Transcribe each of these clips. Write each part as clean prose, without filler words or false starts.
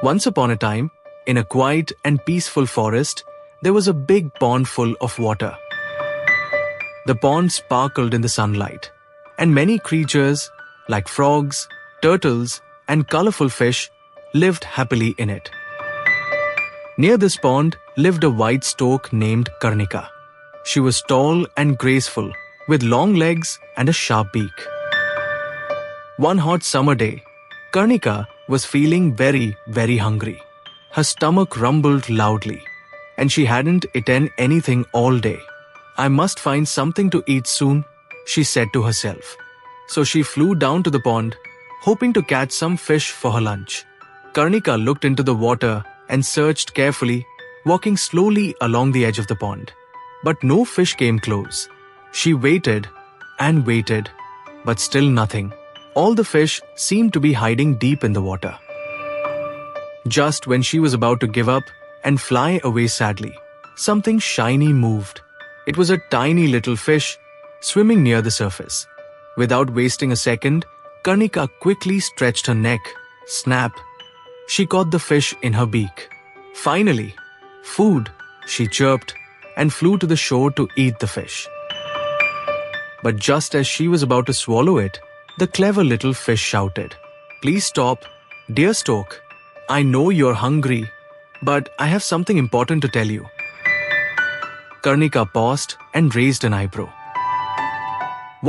Once upon a time, in a quiet and peaceful forest, there was a big pond full of water. The pond sparkled in the sunlight, and many creatures, like frogs, turtles, and colorful fish, lived happily in it. Near this pond lived a white stork named Karnika. She was tall and graceful, with long legs and a sharp beak. One hot summer day, Karnika was feeling very, very hungry. Her stomach rumbled loudly, and she hadn't eaten anything all day. "I must find something to eat soon," she said to herself. So she flew down to the pond, hoping to catch some fish for her lunch. Karnika looked into the water and searched carefully, walking slowly along the edge of the pond. But no fish came close. She waited and waited, but still nothing. All the fish seemed to be hiding deep in the water. Just when she was about to give up and fly away sadly, something shiny moved. It was a tiny little fish swimming near the surface. Without wasting a second, Karnika quickly stretched her neck. Snap! She caught the fish in her beak. "Finally, food," she chirped, and flew to the shore to eat the fish. But just as she was about to swallow it, the clever little fish shouted, "Please stop, dear stork. I know you're hungry, but I have something important to tell you." Karnika paused and raised an eyebrow.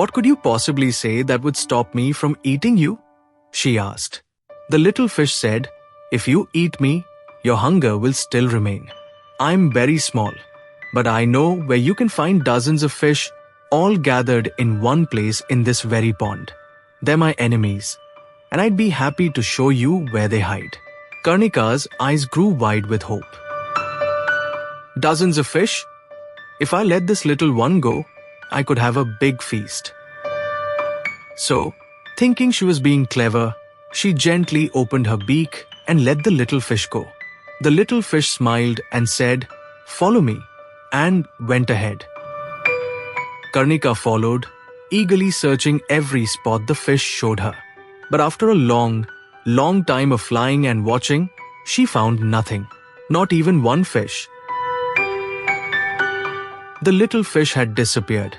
"What could you possibly say that would stop me from eating you?" she asked. The little fish said, "If you eat me, your hunger will still remain. I'm very small, but I know where you can find dozens of fish all gathered in one place in this very pond. They're my enemies, and I'd be happy to show you where they hide." Karnika's eyes grew wide with hope. "Dozens of fish? If I let this little one go, I could have a big feast." So, thinking she was being clever, she gently opened her beak and let the little fish go. The little fish smiled and said, "Follow me," and went ahead. Karnika followed, eagerly searching every spot the fish showed her. But after a long, long time of flying and watching, she found nothing, not even one fish. The little fish had disappeared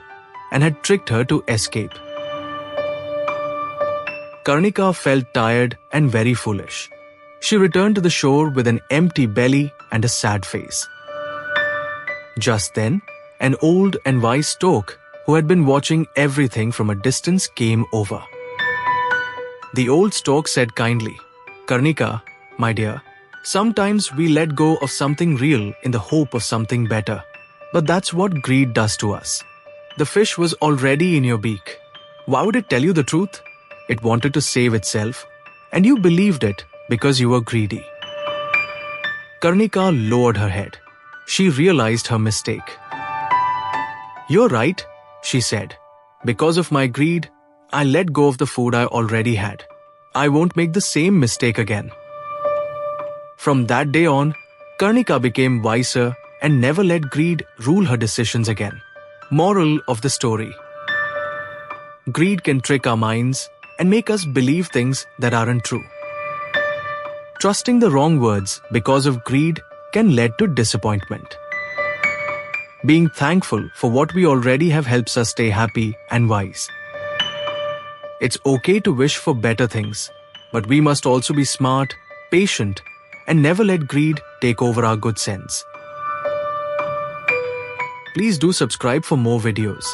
and had tricked her to escape. Karnika felt tired and very foolish. She returned to the shore with an empty belly and a sad face. Just then, an old and wise stork who had been watching everything from a distance came over. The old stork said kindly, "Karnika, my dear, sometimes we let go of something real in the hope of something better. But that's what greed does to us. The fish was already in your beak. Why would it tell you the truth? It wanted to save itself, and you believed it because you were greedy." Karnika lowered her head. She realized her mistake. "You're right," she said. "Because of my greed, I let go of the food I already had. I won't make the same mistake again." From that day on, Karnika became wiser and never let greed rule her decisions again. Moral of the story: greed can trick our minds and make us believe things that aren't true. Trusting the wrong words because of greed can lead to disappointment. Being thankful for what we already have helps us stay happy and wise. It's okay to wish for better things, but we must also be smart, patient, and never let greed take over our good sense. Please do subscribe for more videos.